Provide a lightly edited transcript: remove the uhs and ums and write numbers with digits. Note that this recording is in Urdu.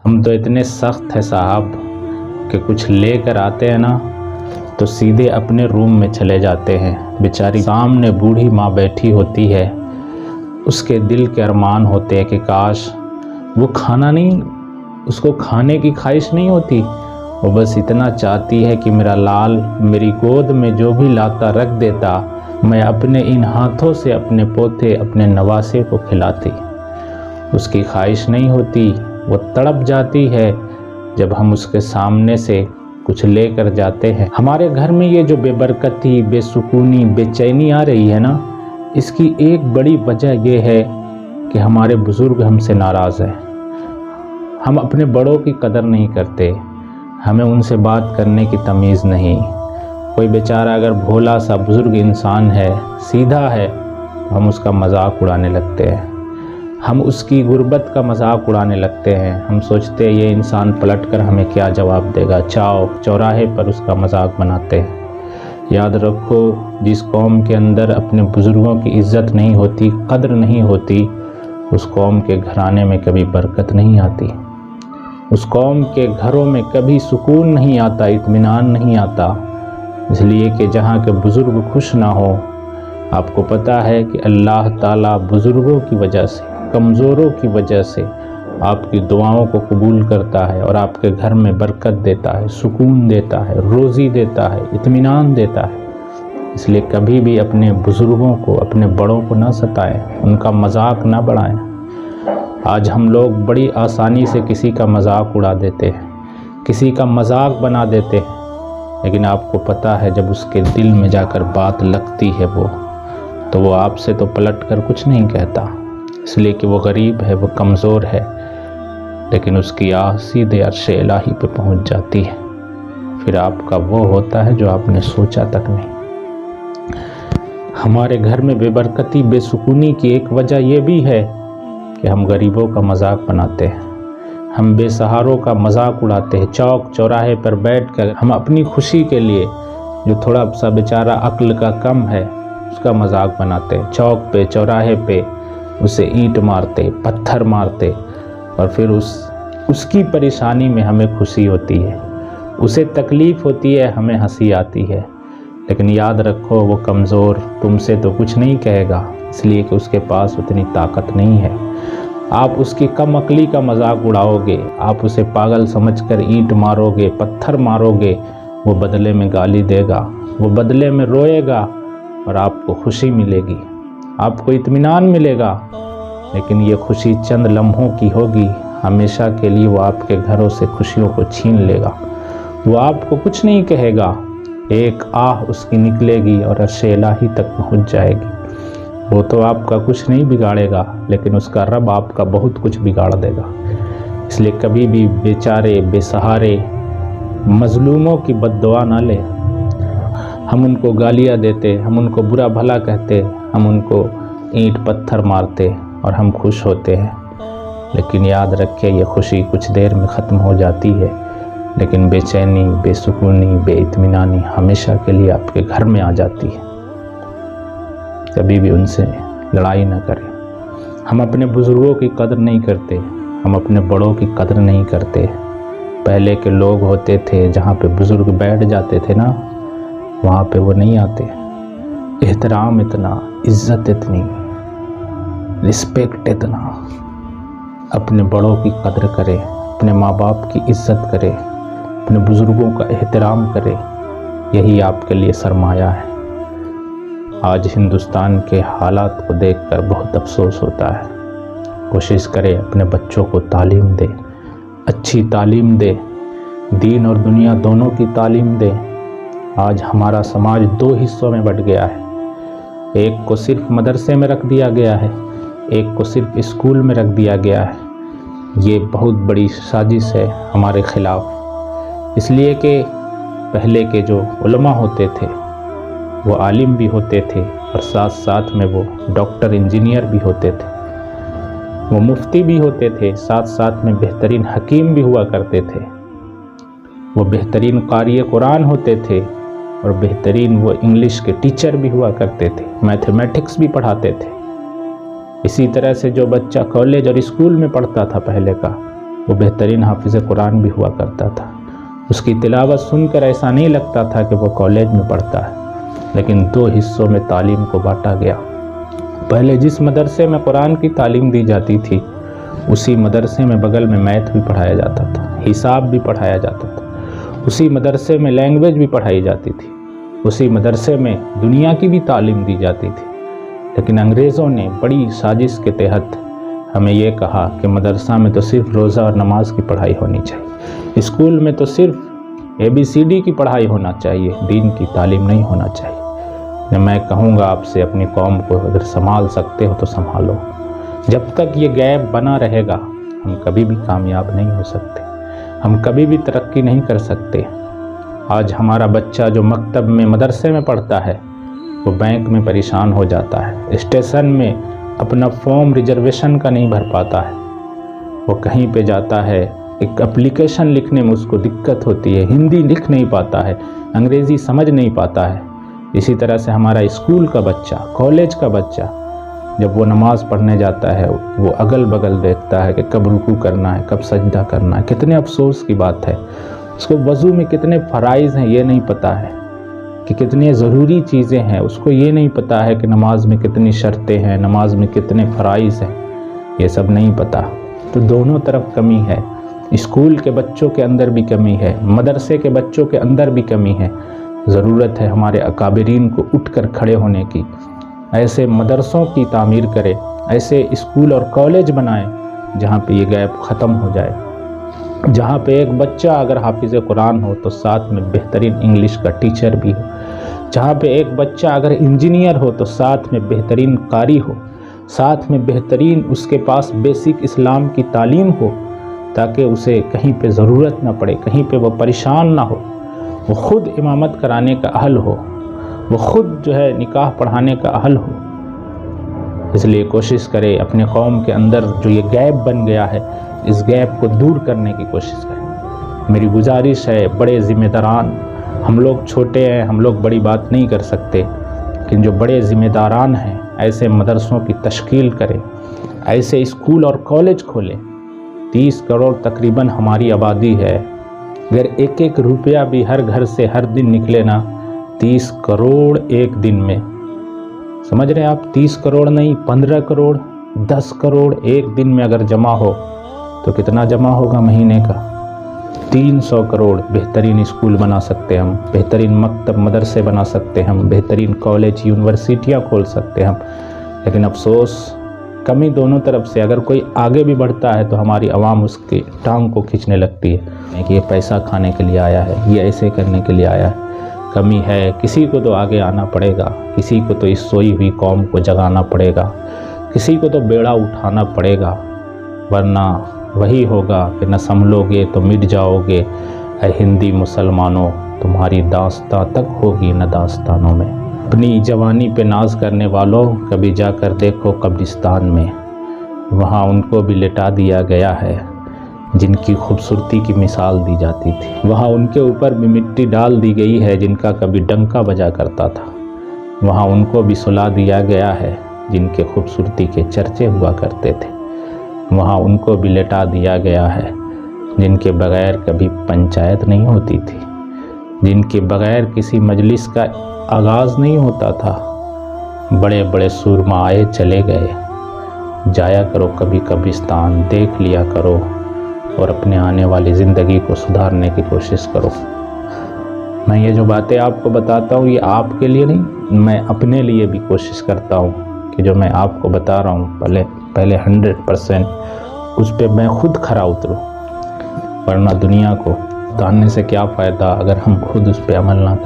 ہم تو اتنے سخت ہیں صاحب کہ کچھ لے کر آتے ہیں نا تو سیدھے اپنے روم میں چلے جاتے ہیں۔ بیچاری سامنے بوڑھی ماں بیٹھی ہوتی ہے، اس کے دل کے ارمان ہوتے ہیں کہ کاش وہ کھانا نہیں، اس کو کھانے کی خواہش نہیں ہوتی، وہ بس اتنا چاہتی ہے کہ میرا لال میری گود میں جو بھی لاتا رکھ دیتا، میں اپنے ان ہاتھوں سے اپنے پوتے اپنے نواسے کو کھلاتی۔ اس کی خواہش نہیں ہوتی، وہ تڑپ جاتی ہے جب ہم اس کے سامنے سے کچھ لے کر جاتے ہیں۔ ہمارے گھر میں یہ جو بے برکتی، بے سکونی، بے چینی آ رہی ہے نا، اس کی ایک بڑی وجہ یہ ہے کہ ہمارے بزرگ ہم سے ناراض ہیں۔ ہم اپنے بڑوں کی قدر نہیں کرتے، ہمیں ان سے بات کرنے کی تمیز نہیں۔ کوئی بیچارہ اگر بھولا سا بزرگ انسان ہے، سیدھا ہے، تو ہم اس کا مذاق اڑانے لگتے ہیں، ہم اس کی غربت کا مذاق اڑانے لگتے ہیں۔ ہم سوچتے ہیں یہ انسان پلٹ کر ہمیں کیا جواب دے گا، چوراہے پر اس کا مذاق بناتے ہیں۔ یاد رکھو، جس قوم کے اندر اپنے بزرگوں کی عزت نہیں ہوتی، قدر نہیں ہوتی، اس قوم کے گھرانے میں کبھی برکت نہیں آتی، اس قوم کے گھروں میں کبھی سکون نہیں آتا، اطمینان نہیں آتا۔ اس لیے کہ جہاں کے بزرگ خوش نہ ہو، آپ کو پتہ ہے کہ اللہ تعالیٰ بزرگوں کی وجہ سے، کمزوروں کی وجہ سے آپ کی دعاؤں کو قبول کرتا ہے اور آپ کے گھر میں برکت دیتا ہے، سکون دیتا ہے، روزی دیتا ہے، اطمینان دیتا ہے۔ اس لیے کبھی بھی اپنے بزرگوں کو، اپنے بڑوں کو نہ ستائیں، ان کا مذاق نہ بڑھائیں۔ آج ہم لوگ بڑی آسانی سے کسی کا مذاق اڑا دیتے ہیں، کسی کا مذاق بنا دیتے ہیں، لیکن آپ کو پتہ ہے جب اس کے دل میں جا کر بات لگتی ہے تو وہ آپ سے تو پلٹ کر کچھ نہیں کہتا، اس لیے کہ وہ غریب ہے، وہ کمزور ہے، لیکن اس کی آہ سیدھے عرش الہی پہ پہنچ جاتی ہے۔ پھر آپ کا وہ ہوتا ہے جو آپ نے سوچا تک نہیں۔ ہمارے گھر میں بے برکتی، بے سکونی کی ایک وجہ یہ بھی ہے کہ ہم غریبوں کا مذاق بناتے ہیں، ہم بے سہاروں کا مذاق اڑاتے ہیں۔ چوک چوراہے پر بیٹھ کر ہم اپنی خوشی کے لیے جو تھوڑا سا بیچارہ عقل کا کم ہے اس کا مذاق بناتے ہیں، چوک پہ چوراہے پہ اسے اینٹ مارتے، پتھر مارتے، اور پھر اس کی پریشانی میں ہمیں خوشی ہوتی ہے، اسے تکلیف ہوتی ہے، ہمیں ہنسی آتی ہے۔ لیکن یاد رکھو وہ کمزور تم سے تو کچھ نہیں کہے گا، اس لیے کہ اس کے پاس اتنی طاقت نہیں ہے۔ آپ اس کی کم عقلی کا مذاق اڑاؤ گے، آپ اسے پاگل سمجھ کر اینٹ مارو گے، پتھر مارو گے، وہ بدلے میں گالی دے گا، وہ بدلے میں روئے گا، اور آپ کو خوشی ملے گی، آپ کو اطمینان ملے گا۔ لیکن یہ خوشی چند لمحوں کی ہوگی، ہمیشہ کے لیے وہ آپ کے گھروں سے خوشیوں کو چھین لے گا۔ وہ آپ کو کچھ نہیں کہے گا، ایک آہ اس کی نکلے گی اور عرش الہی تک پہنچ جائے گی۔ وہ تو آپ کا کچھ نہیں بگاڑے گا، لیکن اس کا رب آپ کا بہت کچھ بگاڑ دے گا۔ اس لیے کبھی بھی بیچارے، بے سہارے، مظلوموں کی بد دعا نہ لے۔ ہم ان کو گالیاں دیتے، ہم ان کو برا بھلا کہتے، ہم ان کو اینٹ پتھر مارتے اور ہم خوش ہوتے ہیں، لیکن یاد رکھے یہ خوشی کچھ دیر میں ختم ہو جاتی ہے، لیکن بے چینی، بے سکونی، بے اطمینانی ہمیشہ کے لیے آپ کے گھر میں آ جاتی ہے۔ کبھی بھی ان سے لڑائی نہ کریں۔ ہم اپنے بزرگوں کی قدر نہیں کرتے، ہم اپنے بڑوں کی قدر نہیں کرتے۔ پہلے کے لوگ ہوتے تھے جہاں پہ بزرگ بیٹھ جاتے تھے نا، وہاں پہ وہ نہیں آتے۔ احترام اتنا، عزت اتنی، رسپیکٹ اتنا۔ اپنے بڑوں کی قدر کرے، اپنے ماں باپ کی عزت کرے، اپنے بزرگوں کا احترام کرے، یہی آپ کے لیے سرمایہ ہے۔ آج ہندوستان کے حالات کو دیکھ کر بہت افسوس ہوتا ہے۔ کوشش کرے اپنے بچوں کو تعلیم دے، اچھی تعلیم دے، دین اور دنیا دونوں کی تعلیم دے۔ آج ہمارا سماج دو حصوں میں بٹ گیا ہے، ایک کو صرف مدرسے میں رکھ دیا گیا ہے، ایک کو صرف اسکول میں رکھ دیا گیا ہے۔ یہ بہت بڑی سازش ہے ہمارے خلاف، اس لیے کہ پہلے کے جو علماء ہوتے تھے وہ عالم بھی ہوتے تھے اور ساتھ ساتھ میں وہ ڈاکٹر، انجینئر بھی ہوتے تھے، وہ مفتی بھی ہوتے تھے، ساتھ ساتھ میں بہترین حکیم بھی ہوا کرتے تھے، وہ بہترین قاری قرآن ہوتے تھے اور بہترین وہ انگلش کے ٹیچر بھی ہوا کرتے تھے، میتھمیٹکس بھی پڑھاتے تھے۔ اسی طرح سے جو بچہ کالج اور اسکول میں پڑھتا تھا پہلے کا، وہ بہترین حافظ قرآن بھی ہوا کرتا تھا۔ اس کی تلاوت سن کر ایسا نہیں لگتا تھا کہ وہ کالج میں پڑھتا ہے، لیکن 2 حصوں میں تعلیم کو بانٹا گیا۔ پہلے جس مدرسے میں قرآن کی تعلیم دی جاتی تھی، اسی مدرسے میں بغل میں میتھ بھی پڑھایا جاتا تھا، حساب بھی پڑھایا جاتا تھا، اسی مدرسے میں لینگویج بھی پڑھائی جاتی تھی، اسی مدرسے میں دنیا کی بھی تعلیم دی جاتی تھی۔ لیکن انگریزوں نے بڑی سازش کے تحت ہمیں یہ کہا کہ مدرسہ میں تو صرف روزہ اور نماز کی پڑھائی ہونی چاہیے، اسکول میں تو صرف ABCD کی پڑھائی ہونا چاہیے، دین کی تعلیم نہیں ہونا چاہیے۔ میں کہوں گا آپ سے، اپنی قوم کو اگر سنبھال سکتے ہو تو سنبھالو۔ جب تک یہ گیپ بنا رہے گا ہم کبھی بھی کامیاب نہیں ہو سکتے، ہم کبھی بھی ترقی نہیں کر سکتے۔ آج ہمارا بچہ جو مکتب میں مدرسے میں پڑھتا ہے وہ بینک میں پریشان ہو جاتا ہے، اسٹیشن میں اپنا فارم ریزرویشن کا نہیں بھر پاتا ہے، وہ کہیں پہ جاتا ہے ایک اپلیکیشن لکھنے میں اس کو دقت ہوتی ہے، ہندی لکھ نہیں پاتا ہے، انگریزی سمجھ نہیں پاتا ہے۔ اسی طرح سے ہمارا اسکول کا بچہ، کالج کا بچہ جب وہ نماز پڑھنے جاتا ہے وہ اگل بگل دیکھتا ہے کہ کب رکوع کرنا ہے، کب سجدہ کرنا ہے۔ کتنے افسوس کی بات ہے، اس کو وضو میں کتنے فرائض ہیں یہ نہیں پتہ ہے، کہ کتنے ضروری چیزیں ہیں، اس کو یہ نہیں پتہ ہے کہ نماز میں کتنی شرطیں ہیں، نماز میں کتنے فرائض ہیں، یہ سب نہیں پتہ۔ تو دونوں طرف کمی ہے، اسکول کے بچوں کے اندر بھی کمی ہے، مدرسے کے بچوں کے اندر بھی کمی ہے۔ ضرورت ہے ہمارے اکابرین کو اٹھ کر کھڑے ہونے کی، ایسے مدرسوں کی تعمیر کرے، ایسے اسکول اور کالج بنائیں جہاں پہ یہ گیپ ختم ہو جائے، جہاں پہ ایک بچہ اگر حافظ قرآن ہو تو ساتھ میں بہترین انگلش کا ٹیچر بھی ہو، جہاں پہ ایک بچہ اگر انجینئر ہو تو ساتھ میں بہترین قاری ہو، ساتھ میں بہترین اس کے پاس بیسک اسلام کی تعلیم ہو، تاکہ اسے کہیں پہ ضرورت نہ پڑے، کہیں پہ وہ پریشان نہ ہو، وہ خود امامت کرانے کا اہل ہو، وہ خود جو ہے نکاح پڑھانے کا اہل ہو۔ اس لیے کوشش کرے اپنے قوم کے اندر جو یہ گیپ بن گیا ہے، اس گیپ کو دور کرنے کی کوشش کریں۔ میری گزارش ہے بڑے ذمہ داران، ہم لوگ چھوٹے ہیں، ہم لوگ بڑی بات نہیں کر سکتے، لیکن جو بڑے ذمہ داران ہیں ایسے مدرسوں کی تشکیل کریں، ایسے اسکول اور کالج کھولیں۔ 30 کروڑ تقریباً ہماری آبادی ہے، اگر ایک ایک روپیہ بھی ہر گھر سے ہر دن نکلے نا، 30 کروڑ ایک دن میں، سمجھ رہے ہیں آپ؟ 30 کروڑ نہیں، 15 کروڑ، 10 کروڑ ایک دن میں اگر جمع ہو تو کتنا جمع ہوگا مہینے کا؟ 300 کروڑ۔ بہترین اسکول بنا سکتے ہم، بہترین مکتب مدرسے بنا سکتے ہم، بہترین کالج یونیورسٹیاں کھول سکتے ہم، لیکن افسوس کمی دونوں طرف سے۔ اگر کوئی آگے بھی بڑھتا ہے تو ہماری عوام اس کی ٹانگ کو کھینچنے لگتی ہے کہ یہ پیسہ کھانے کے لیے آیا ہے، یہ ایسے کرنے کے لیے آیا ہے۔ کمی ہے، کسی کو تو آگے آنا پڑے گا، کسی کو تو اس سوئی ہوئی قوم کو جگانا پڑے گا، کسی کو تو بیڑا اٹھانا پڑے گا، ورنہ وہی ہوگا کہ نہ سنبھلو گے تو مٹ جاؤ گے۔ اے ہندی مسلمانوں، تمہاری داستاں تک ہوگی نہ داستانوں میں۔ اپنی جوانی پہ ناز کرنے والوں، کبھی جا کر دیکھو قبرستان میں، وہاں ان کو بھی لٹا دیا گیا ہے جن کی خوبصورتی کی مثال دی جاتی تھی، وہاں ان کے اوپر بھی مٹی ڈال دی گئی ہے جن کا کبھی ڈنکا بجا کرتا تھا، وہاں ان کو بھی سلا دیا گیا ہے جن کے خوبصورتی کے چرچے ہوا کرتے تھے، وہاں ان کو بھی لٹا دیا گیا ہے جن کے بغیر کبھی پنچایت نہیں ہوتی تھی، جن کے بغیر کسی مجلس کا آغاز نہیں ہوتا تھا۔ بڑے بڑے سورما آئے چلے گئے، جایا کرو کبھی قبرستان، دیکھ لیا کرو اور اپنے آنے والی زندگی کو سدھارنے کی کوشش کرو۔ میں یہ جو باتیں آپ کو بتاتا ہوں یہ آپ کے لیے نہیں، میں اپنے لیے بھی کوشش کرتا ہوں کہ جو میں آپ کو بتا رہا ہوں پہلے 100% اس پہ میں خود کھرا اتروں، ورنہ دنیا کو جاننے سے کیا فائدہ اگر ہم خود اس پہ عمل نہ کریں۔